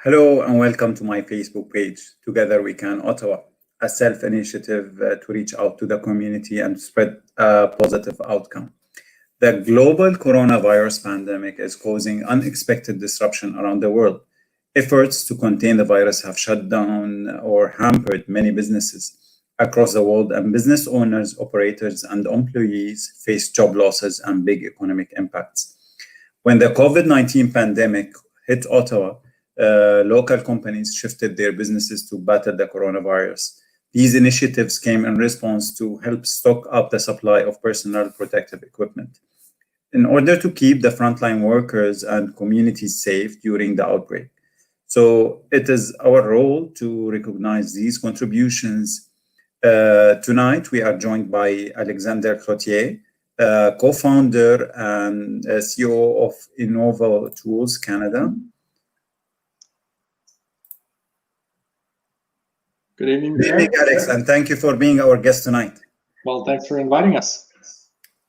Hello and welcome to my Facebook page, Together We Can Ottawa, a self-initiative to reach out to the community and spread a positive outcome. The global coronavirus pandemic is causing unexpected disruption around the world. Efforts to contain the virus have shut down or hampered many businesses across the world, and business owners, operators, and employees face job losses and big economic impacts. When the COVID-19 pandemic hit Ottawa, local companies shifted their businesses to battle the coronavirus. These initiatives came in response to help stock up the supply of personal protective equipment in order to keep the frontline workers and communities safe during the outbreak. So it is our role to recognize these contributions. Tonight, we are joined by Alex Cloutier, co-founder and CEO of Innova Tools Canada. Good evening, Good evening, Alex, and thank you for being our guest tonight. Well, thanks for inviting us.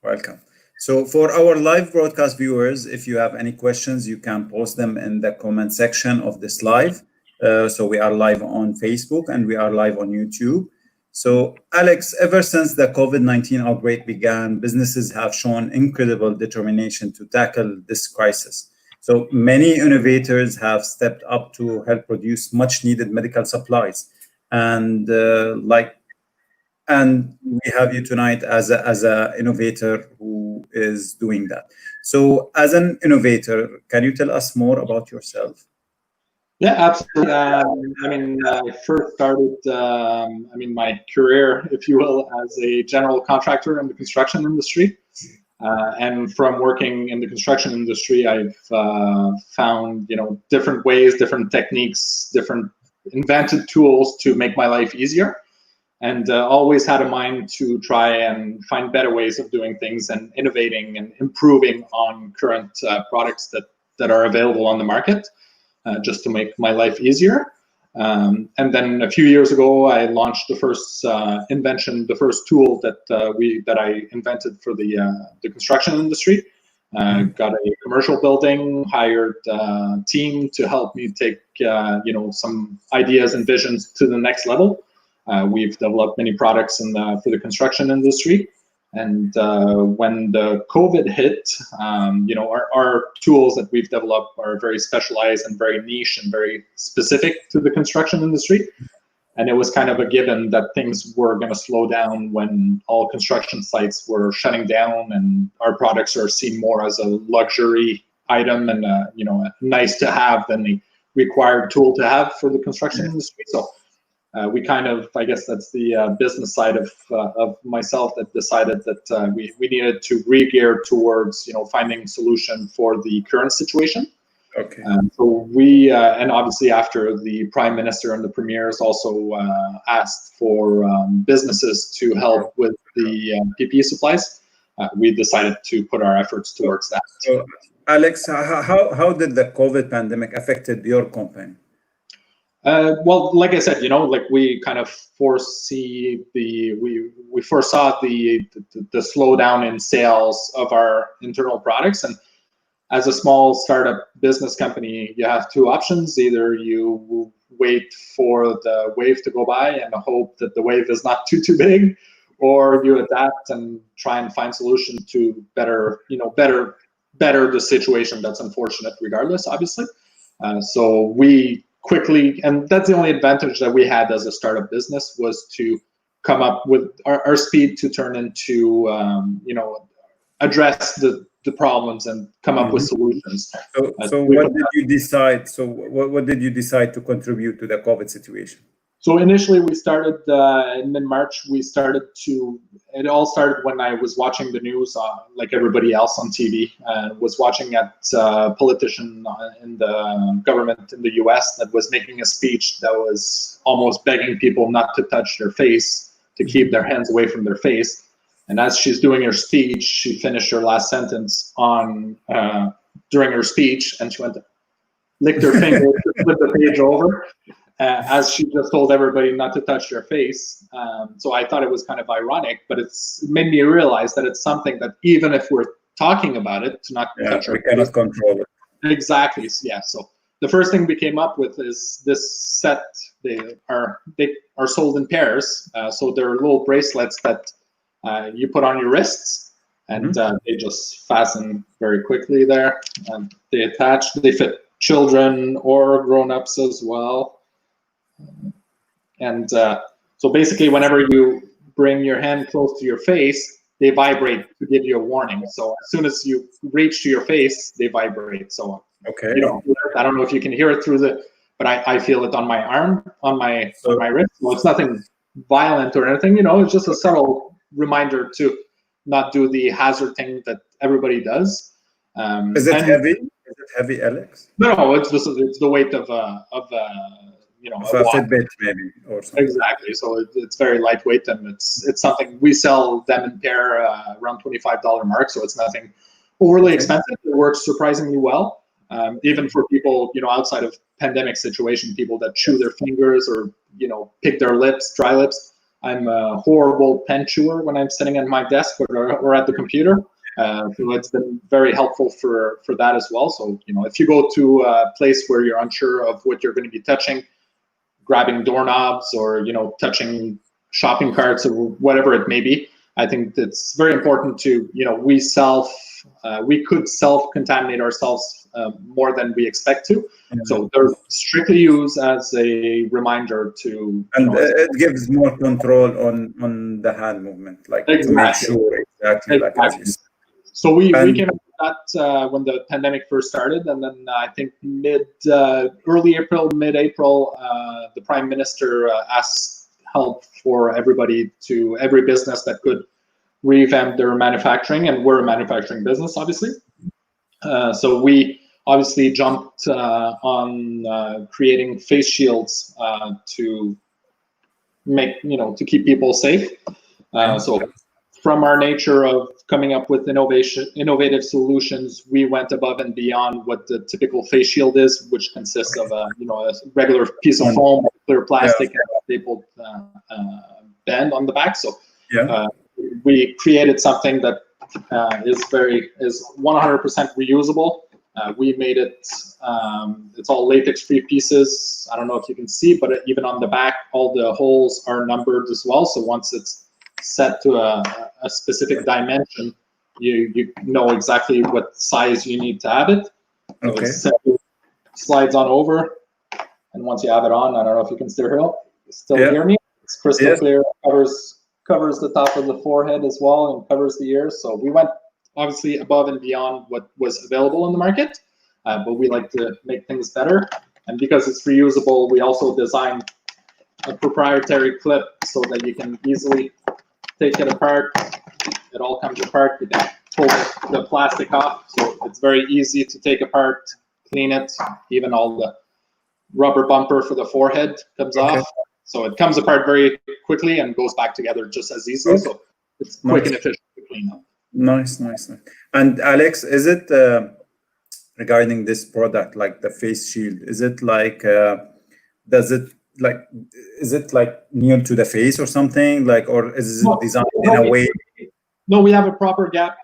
Welcome. So for our live broadcast viewers, if you have any questions, you can post them in the comment section of this live. So we are live on Facebook and we are live on YouTube. So Alex, ever since the COVID-19 outbreak began, businesses have shown incredible determination to tackle this crisis. So many innovators have stepped up to help produce much needed medical supplies. And we have you tonight as a innovator who is doing that. So as an innovator, can you tell us more about yourself? Yeah, absolutely. I first started, my career, if you will, as a general contractor in the construction industry. And from working in the construction industry, I've found, different ways, different techniques, different invented tools to make my life easier, and always had a mind to try and find better ways of doing things and innovating and improving on current products that are available on the market, just to make my life easier. And then a few years ago, I launched the first invention, the first tool that I invented for the construction industry. Got a commercial building, hired a team to help me take some ideas and visions to the next level. We've developed many products for the construction industry, and when the COVID hit, our tools that we've developed are very specialized and very niche and very specific to the construction industry. And it was kind of a given that things were going to slow down when all construction sites were shutting down, and our products are seen more as a luxury item and a nice to have than the required tool to have for the construction industry. So we kind of, I guess that's the business side of myself that decided that we needed to re-gear towards finding a solution for the current situation. Okay. So we, and obviously after the Prime Minister and the Premiers also asked for businesses to help with the PPE supplies, we decided to put our efforts towards that. So, Alex, how did the COVID pandemic affected your company? Well, like I said, we kind of foresaw the slowdown in sales of our internal products. And as a small startup business company, you have two options. Either you wait for the wave to go by and hope that the wave is not too big, or you adapt and try and find solution to better the situation that's unfortunate regardless, obviously. So we quickly, and that's the only advantage that we had as a startup business, was to come up with our speed to turn into, address the problems and come up with solutions. So what did you decide? So what did you decide to contribute to the COVID situation? So initially we started in mid-March. It all started when I was watching the news, like everybody else on TV, was watching a politician in the government in the US that was making a speech that was almost begging people not to touch their face, to keep their hands away from their face. And as she's doing her speech, she finished her last sentence during her speech, and she went to licked her finger, flip the page over, as she just told everybody not to touch their face. So I thought it was kind of ironic, but it made me realize that it's something that even if we're talking about it, to not touch our face. We cannot control it. Exactly. Yeah. So the first thing we came up with is this set. They are sold in pairs, so they're little bracelets that you put on your wrists, and they just fasten very quickly there, and they attach. They fit children or grown-ups as well, and so basically, whenever you bring your hand close to your face, they vibrate to give you a warning. So as soon as you reach to your face, they vibrate. So Okay. you know, I don't know if you can hear it through but I feel it on my arm, on my wrist. So it's nothing violent or anything. You know, it's just a subtle reminder to not do the hazard thing that everybody does. Is it heavy? Is it heavy, Alex? No, it's the weight of you know, a Fitbit maybe or something. Exactly. So it's very lightweight, and it's something we sell them in pair around $25 mark. So it's nothing overly expensive. It works surprisingly well, even for people, you know, outside of pandemic situation, people that chew their fingers or, you know, pick their lips, dry lips. I'm a horrible pen chewer when I'm sitting at my desk or at the computer. So it's been very helpful for that as well. So, you know, if you go to a place where you're unsure of what you're going to be touching, grabbing doorknobs or, you know, touching shopping carts or whatever it may be, I think it's very important to, you know, we could self-contaminate ourselves more than we expect to. So they're strictly used as a reminder to, and it gives more control on the hand movement, like to make sure exactly. Like as you said. So we came up with that when the pandemic first started, and then I think early April, mid-April, the Prime Minister asked help for every business that could revamp their manufacturing, and we're a manufacturing business, obviously. So we obviously jumped on creating face shields to make, you know, to keep people safe. So from our nature of coming up with innovative solutions, we went above and beyond what the typical face shield is, which consists of a regular piece of foam, clear plastic, and a stapled band on the back. So we created something that is 100% reusable. We made it. It's all latex-free pieces. I don't know if you can see, but even on the back, all the holes are numbered as well. So once it's set to a specific dimension, you know exactly what size you need to have it. So it's set, slides on over, and once you have it on, I don't know if you can still hear me. It's crystal clear. Covers the top of the forehead as well, and covers the ears. So we went obviously above and beyond what was available in the market, but we like to make things better. And because it's reusable, we also designed a proprietary clip so that you can easily take it apart. It all comes apart. You can pull the plastic off, so it's very easy to take apart, clean it. Even all the rubber bumper for the forehead comes off. So it comes apart very quickly and goes back together just as easily. So it's quick and efficient to clean up. Nice. And Alex, is it regarding this product, like the face shield? Is it like is it like near to the face or something, like, or is it designed in a way? No, we have a proper gap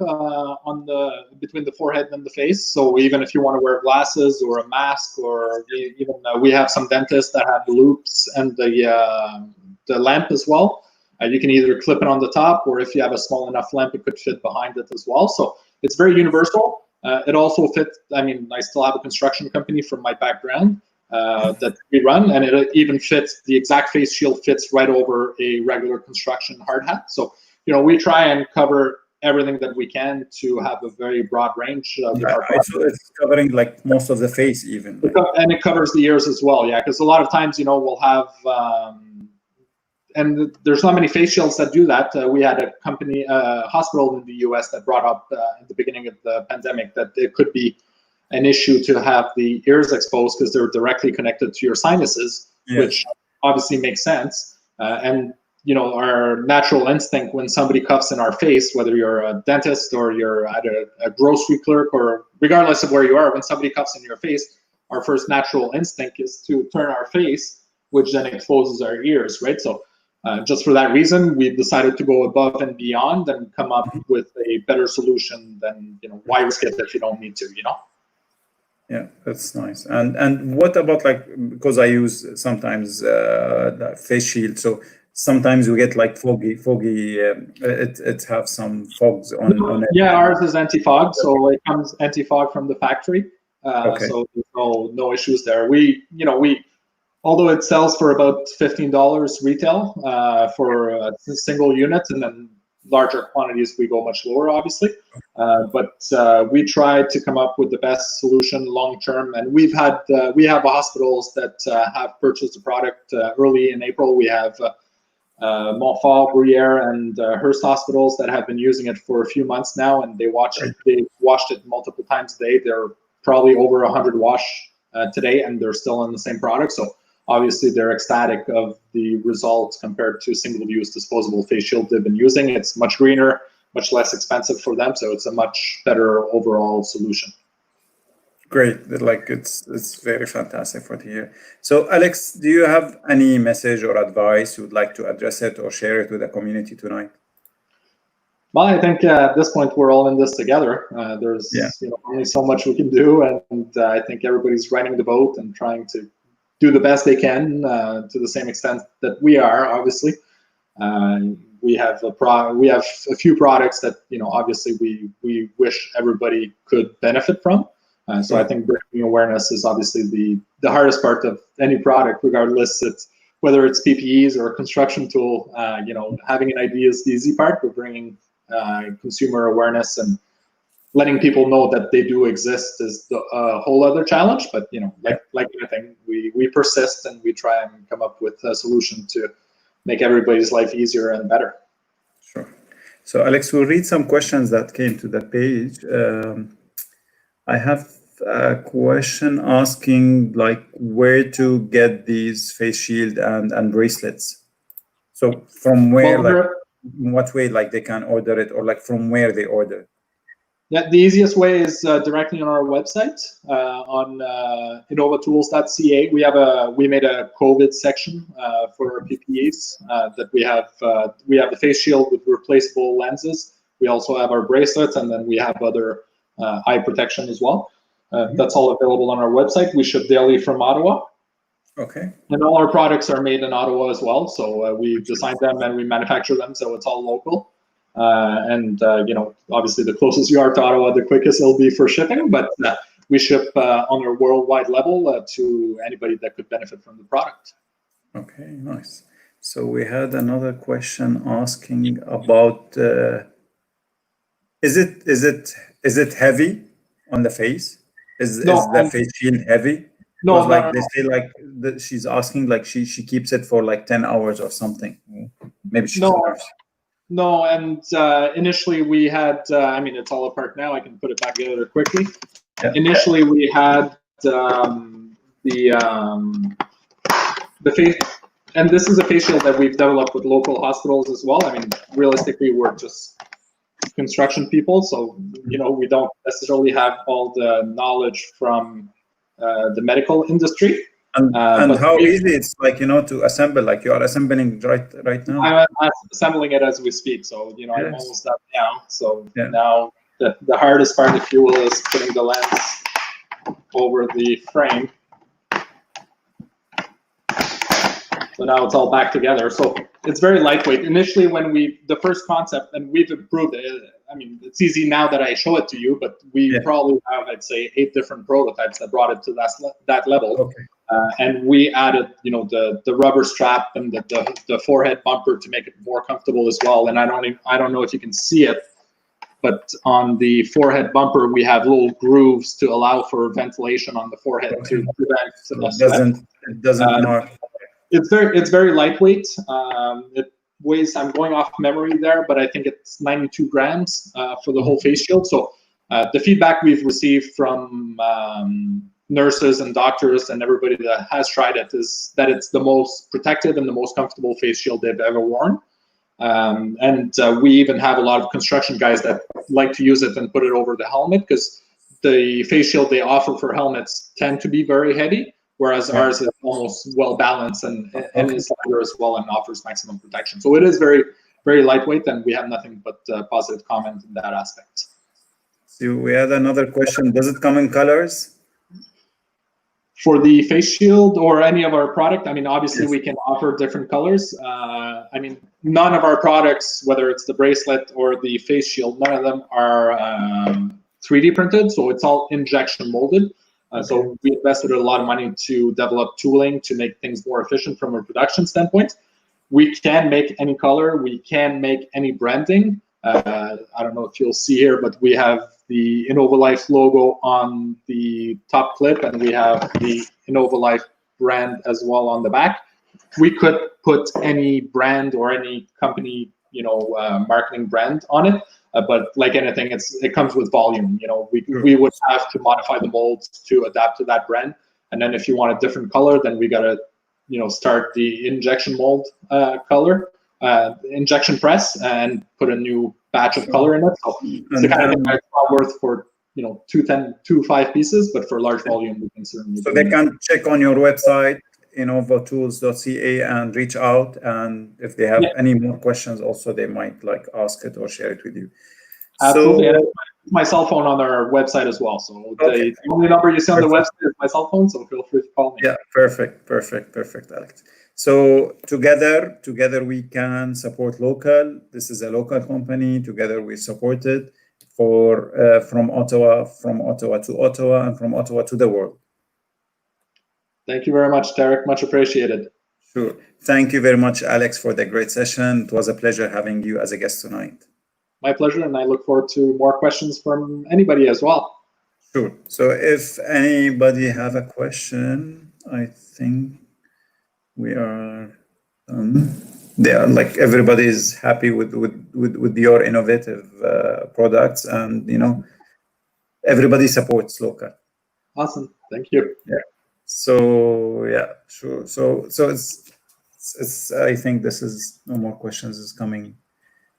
between the forehead and the face. So even if you want to wear glasses or a mask, or even we have some dentists that have the loops and the lamp as well. You can either clip it on the top, or if you have a small enough lamp, it could fit behind it as well. So it's very universal. It also fits. I mean, I still have a construction company from my background that we run, and it even fits. The exact face shield fits right over a regular construction hard hat. So, you know, we try and cover everything that we can to have a very broad range. So it's covering like most of the face even. And it covers the ears as well, because a lot of times, you know, we'll have, and there's not many face shields that do that. We had a company, hospital in the US that brought up at the beginning of the pandemic that it could be an issue to have the ears exposed because they're directly connected to your sinuses, which obviously makes sense. And you know, our natural instinct when somebody cuffs in our face, whether you're a dentist or you're at a grocery clerk, or regardless of where you are, when somebody cuffs in your face, our first natural instinct is to turn our face, which then exposes our ears, right? So just for that reason, we decided to go above and beyond and come up with a better solution than, you know, why risk it if you don't need to, you know? Yeah, that's nice. And what about like, because I use sometimes the face shield, so sometimes we get like foggy. It have some fogs on it. Yeah, And ours is anti-fog, so it comes anti-fog from the factory. okay, So there's no issues there. We although it sells for about $15 retail for a single unit, and then larger quantities we go much lower, obviously. But we tried to come up with the best solution long term, and we have hospitals that have purchased the product early in April. We have Montfort, Bruyere, and Hearst hospitals that have been using it for a few months now, and they washed it multiple times a day. They're probably over 100 wash today, and they're still on the same product. So obviously they're ecstatic of the results compared to single-use disposable face shield they've been using. It's much greener, much less expensive for them, so it's a much better overall solution. great. Like it's very fantastic for to hear. So Alex, do you have any message or advice you would like to address it or share it with the community tonight? Well, I think at this point we're all in this together. There's only so much we can do, and I think everybody's riding the boat and trying to do the best they can to the same extent that we are. Obviously, we have a few products that obviously we wish everybody could benefit from. So I think bringing awareness is obviously the hardest part of any product, regardless whether it's PPEs or a construction tool. Having an idea is the easy part, but bringing consumer awareness and letting people know that they do exist is a whole other challenge. But like anything, we persist and we try and come up with a solution to make everybody's life easier and better. Sure. So Alex, we'll read some questions that came to the page. I have a question asking like where to get these face shield and bracelets. So from where, in what way, like they can order it, or like from where they order? Yeah, the easiest way is directly on our website on innovatools.ca. We made a COVID section for our PPEs that we have the face shield with replaceable lenses. We also have our bracelets, and then we have other eye protection as well. That's all available on our website. We ship daily from Ottawa. Okay. And all our products are made in Ottawa as well. So we design them and we manufacture them, so it's all local. Obviously the closest you are to Ottawa, the quickest it'll be for shipping, but we ship on a worldwide level to anybody that could benefit from the product. Okay, nice. So we had another question asking about is it heavy on the face? Is the face shield heavy? No, like they say, like she's asking, like she keeps it for like 10 hours or something. Maybe she's a nurse. No, and initially we had, it's all apart now. I can put it back together quickly. Yeah. Initially we had the face, and this is a face shield that we've developed with local hospitals as well. I mean, realistically, we're just construction people, so we don't necessarily have all the knowledge from the medical industry. And how easy it's like to assemble, like you are assembling right now. I'm assembling it as we speak, so yes. I'm almost done now. So now the hardest part, if you will, is putting the lens over the frame. So now it's all back together. So it's very lightweight. Initially, when the first concept, and we've improved it. I mean, it's easy now that I show it to you, but we probably have, I'd say, 8 different prototypes that brought it to that level. Okay. And we added, the rubber strap and the forehead bumper to make it more comfortable as well. And I don't know if you can see it, but on the forehead bumper we have little grooves to allow for ventilation on the forehead to prevent it doesn't mark. It's very lightweight. It weighs, I'm going off memory there, but I think it's 92 grams for the whole face shield. So the feedback we've received from nurses and doctors and everybody that has tried it is that it's the most protective and the most comfortable face shield they've ever worn. We even have a lot of construction guys that like to use it and put it over the helmet, because the face shield they offer for helmets tend to be very heavy, whereas ours is almost well balanced and is lighter as well and offers maximum protection. So it is very, very lightweight, and we have nothing but positive comment in that aspect. So we had another question. Does it come in colors? For the face shield or any of our product, I mean, obviously we can offer different colors. I mean, none of our products, whether it's the bracelet or the face shield, none of them are 3D printed, so it's all injection molded. So we invested a lot of money to develop tooling to make things more efficient from a production standpoint. We can make any color, we can make any branding. I don't know if you'll see here, but we have the Innovalife logo on the top clip, and we have the Innovalife brand as well on the back. We could put any brand or any company, marketing brand on it, but like anything, it comes with volume. We would have to modify the molds to adapt to that brand, and then if you want a different color, then we gotta, start the injection mold color. Injection press and put a new batch of color in it. So it's the kind of thing that's not worth for 5 pieces, but for large volume we can certainly. So they can check on your website, innovotools.ca, and reach out. And if they have any more questions, also they might ask it or share it with you. Absolutely. So, and my cell phone on our website as well. So the only number you see on the website is my cell phone. So feel free to call me. Yeah, perfect, Alex. So together we can support local. This is a local company. Together we support it from Ottawa to Ottawa, and from Ottawa to the world. Thank you very much, Derek. Much appreciated. Sure. Thank you very much, Alex, for the great session. It was a pleasure having you as a guest tonight. My pleasure, and I look forward to more questions from anybody as well. Sure. So if anybody have a question, I think we are they are everybody is happy with your innovative products, and everybody supports local. Awesome. Thank you. Yeah. So yeah, sure. So it's I think this is no more questions is coming.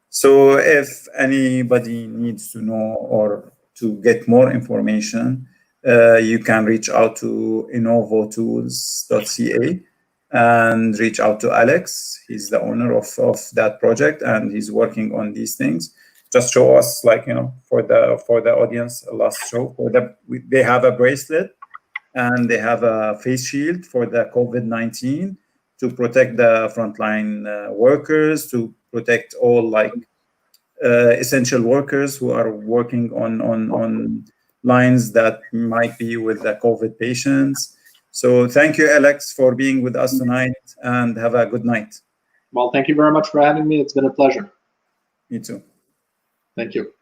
So if anybody needs to know or to get more information, you can reach out to innovotools.ca and reach out to Alex. He's the owner of that project, and he's working on these things. Just show us, for the audience, last show. They have a bracelet and they have a face shield for the COVID-19 to protect the frontline workers, to protect all essential workers who are working on lines that might be with the COVID patients. So thank you, Alex, for being with us tonight, and have a good night. Well, thank you very much for having me. It's been a pleasure. Me too. Thank you.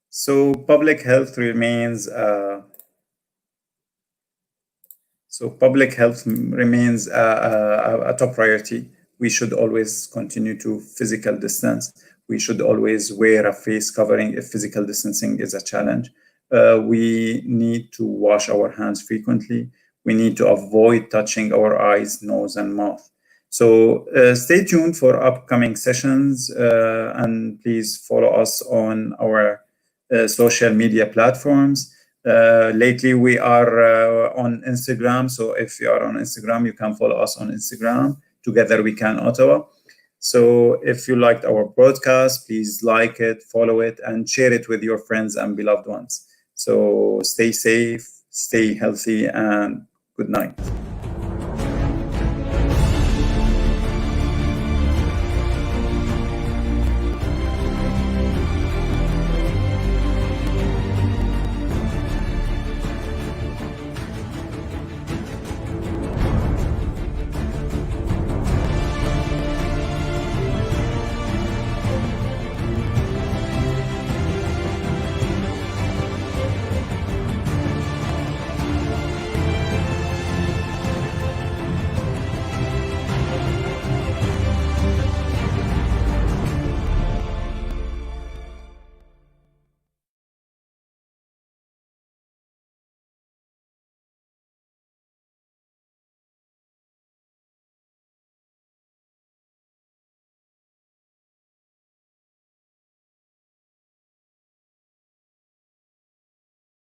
So public health remains a top priority. We should always continue to physical distance. We should always wear a face covering if physical distancing is a challenge. We need to wash our hands frequently. We need to avoid touching our eyes, nose, and mouth. So stay tuned for upcoming sessions, and please follow us on our social media platforms. Lately, we are on Instagram. So if you are on Instagram, you can follow us on Instagram. Together We Can Ottawa. So if you liked our broadcast, please like it, follow it, and share it with your friends and beloved ones. So stay safe, stay healthy, and good night.